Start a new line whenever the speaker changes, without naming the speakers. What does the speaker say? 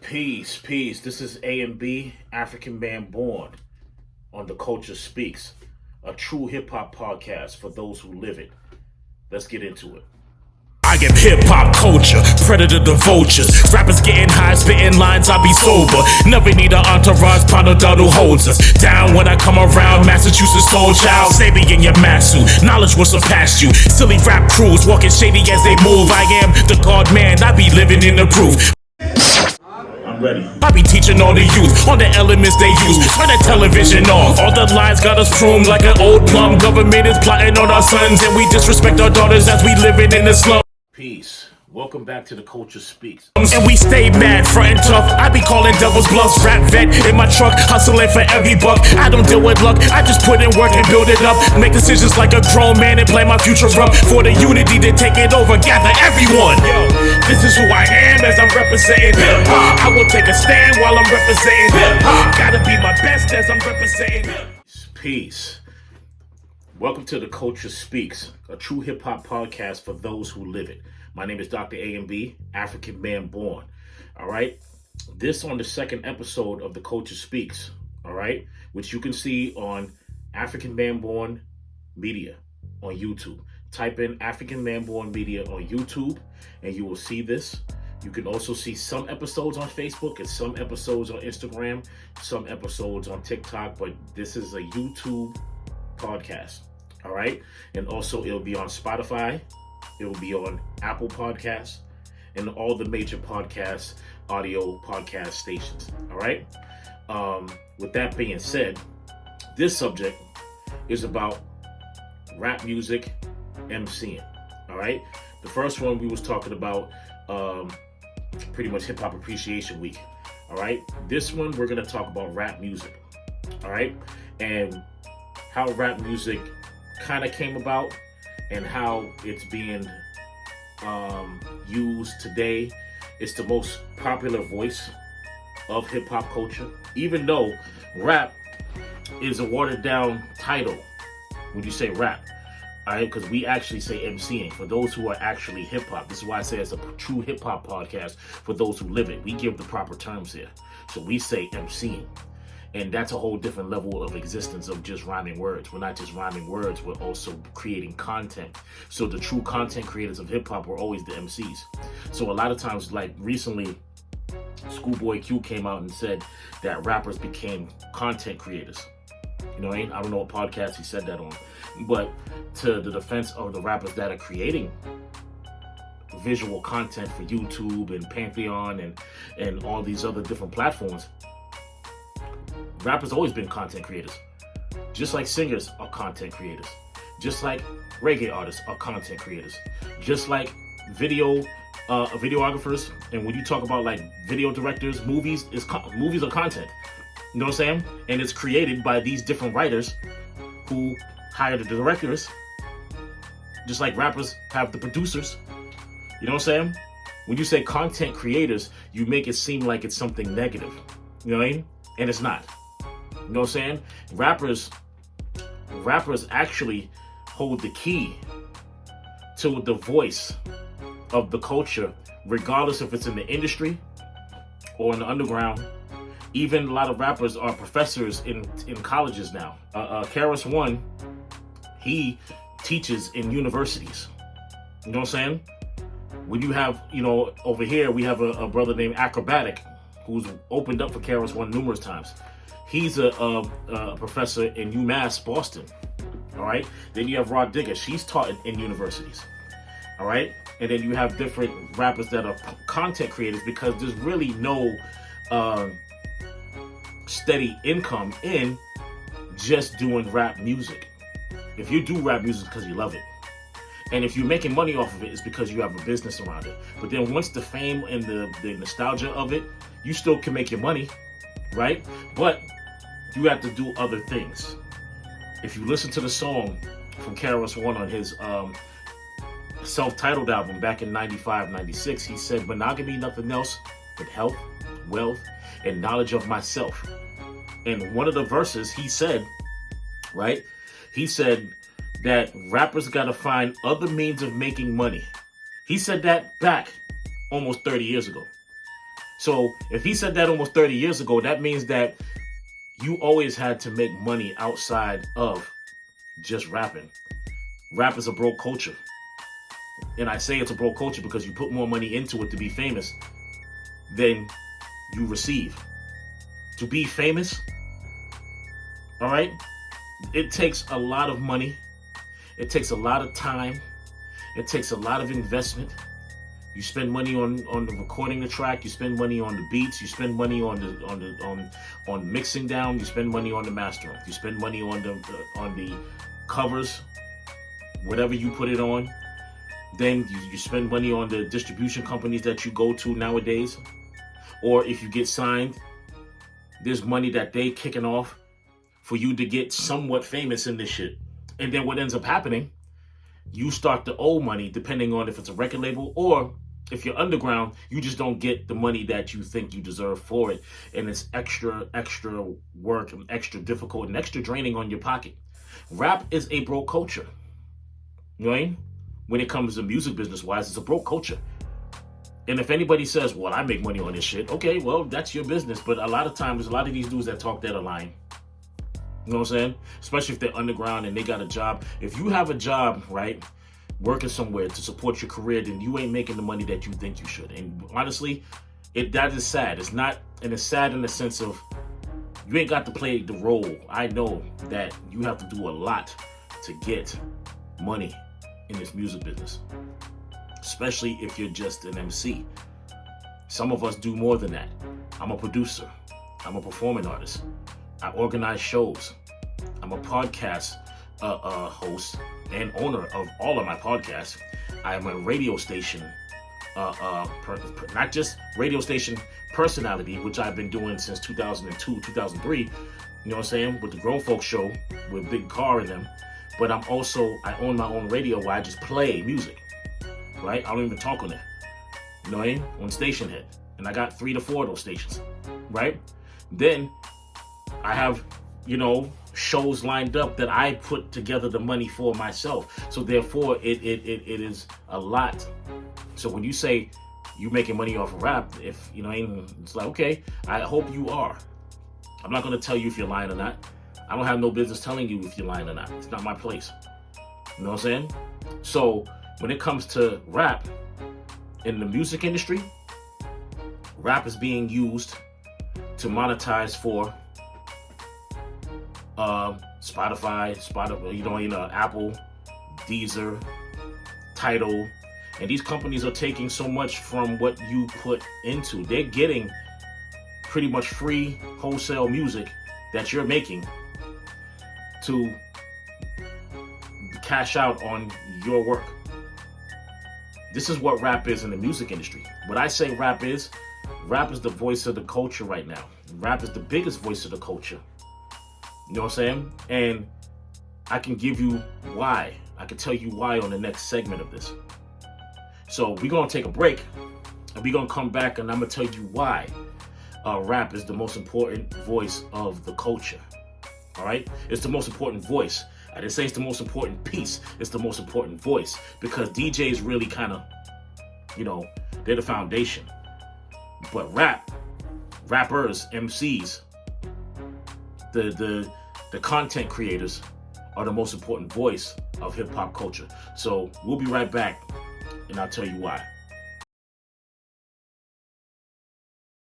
Peace, peace. This is A and B, African Man Born, on the Culture Speaks, a true hip hop podcast for those who live it. Let's get into it.
I am hip-hop culture, predator to vultures. Rappers getting high, spitting lines, I be sober. Never need an entourage, Pano who holds us down when I come around. Massachusetts soul child, say me in your masu. Knowledge will surpass you. Silly rap crews, walking shady as they move. I am the God man, I be living in the proof.
I'm ready.
I be teaching all the youth on the elements they use. Turn the television off. All the lines got us pruned like an old plum. Government is plotting on our sons, and we disrespect our daughters as we living in the slum.
Peace. Welcome back to the Culture Speaks.
And we stay mad, front and tough. I be calling devil's bluffs. Rap vet in my truck, hustling for every buck. I don't deal with luck, I just put in work and build it up. Make decisions like a grown man and play my future rough. For the unity to take it over, gather everyone. This is who I am as I'm representing hip-hop. I will take a stand while I'm representing hip-hop. Gotta be my best as I'm representing hip-hop.
Peace. Welcome to the Culture Speaks, a true hip hop podcast for those who live it. My name is Dr. A and B, African Man Born. All right. This on the second episode of the Culture Speaks. All right. Which you can see on African Man Born Media on YouTube. Type in African Man Born Media on YouTube and you will see this. You can also see some episodes on Facebook and some episodes on Instagram, some episodes on TikTok, but this is a YouTube podcast. All right. And also it'll be on Spotify. It will be on Apple Podcasts and all the major audio podcast stations. All right. With that being said, this subject is about rap music, MCing. All right. The first one we was talking about pretty much Hip Hop Appreciation Week. All right. This one we're going to talk about rap music. All right. And how rap music kind of came about and how it's being used today. It's the most popular voice of hip hop culture, even though rap is a watered down title when you say rap. All right, because we actually say MCing for those who are actually hip hop. This is why I say it's a true hip hop podcast for those who live it. We give the proper terms here. So we say MCing. And that's a whole different level of existence of just rhyming words. We're not just rhyming words, we're also creating content. So the true content creators of hip hop were always the MCs. So a lot of times, like recently, Schoolboy Q came out and said that rappers became content creators. You know what I mean? I don't know what podcast he said that on. But to the defense of the rappers that are creating visual content for YouTube and Pantheon and all these other different platforms, rappers always been content creators. Just like singers are content creators. Just like reggae artists are content creators. Just like videographers, and when you talk about like video directors, movies are content. You know what I'm saying? And it's created by these different writers who hire the directors. Just like rappers have the producers. You know what I'm saying? When you say content creators, you make it seem like it's something negative. You know what I mean? And it's not. You know what I'm saying? Rappers actually hold the key to the voice of the culture, regardless if it's in the industry or in the underground. Even a lot of rappers are professors in colleges now. Karis One, he teaches in universities. You know what I'm saying? When you have, over here, we have a brother named Acrobatic who's opened up for Karis One numerous times. He's a professor in UMass Boston. All right. Then you have Rod Digger. She's taught in universities. All right. And then you have different rappers that are content creators because there's really no steady income in just doing rap music. If you do rap music, it's because you love it. And if you're making money off of it, it's because you have a business around it. But then once the fame and the nostalgia of it, you still can make your money, right? But you have to do other things. If you listen to the song from Karis One on his self-titled album back in 95, 96, he said, monogamy, nothing else but health, wealth, and knowledge of myself. And one of the verses he said, right? He said that rappers gotta find other means of making money. He said that back almost 30 years ago. So if he said that almost 30 years ago, that means that you always had to make money outside of just rapping. Rap is a broke culture. And I say it's a broke culture because you put more money into it to be famous than you receive. To be famous, all right, it takes a lot of money. It takes a lot of time. It takes a lot of investment. You spend money on the recording the track. You spend money on the beats. You spend money on mixing down. You spend money on the mastering. You spend money on the covers, whatever you put it on. Then you spend money on the distribution companies that you go to nowadays. Or if you get signed, there's money that they kicking off for you to get somewhat famous in this shit. And then what ends up happening, you start to owe money depending on if it's a record label or if you're underground, you just don't get the money that you think you deserve for it. And it's extra work and extra difficult and extra draining on your pocket. Rap is a broke culture. You know what I mean? When it comes to music business wise, it's a broke culture. And if anybody says, well, I make money on this shit, okay, well, that's your business. But a lot of times, a lot of these dudes that talk that are lying. You know what I'm saying? Especially if they're underground and they got a job. If you have a job, right, working somewhere to support your career, then you ain't making the money that you think you should. And honestly, that is sad. It's not, and it's sad in the sense of you ain't got to play the role. I know that you have to do a lot to get money in this music business, especially if you're just an MC. Some of us do more than that. I'm a producer. I'm a performing artist. I organize shows. I'm a podcast host and owner of all of my podcasts. I am a radio station, not just radio station personality, which I've been doing since 2002, 2003. You know what I'm saying? With the Grown Folks Show with Big Car in them. But I own my own radio where I just play music, right? I don't even talk on there. You know what I mean? On Station Head. And I got 3 to 4 of those stations, right? Then I have, shows lined up that I put together the money for myself. So therefore, it is a lot. So when you say you making money off of rap, if it's like, okay, I hope you are. I'm not going to tell you if you're lying or not. I don't have no business telling you if you're lying or not. It's not my place. You know what I'm saying? So when it comes to rap in the music industry, rap is being used to monetize for Spotify, Apple, Deezer, Tidal, and these companies are taking so much from what you put into. They're getting pretty much free wholesale music that you're making to cash out on your work. This is what rap is in the music industry. What I say rap is the voice of the culture right now. Rap is the biggest voice of the culture. You know what I'm saying? And I can give you why. I can tell you why on the next segment of this. So we're going to take a break and we're going to come back and I'm going to tell you why rap is the most important voice of the culture. All right? It's the most important voice. I didn't say it's the most important piece. It's the most important voice because DJs really kind of, they're the foundation. But rappers, MCs, the content creators are the most important voice of hip hop culture. So we'll be right back and I'll tell you why.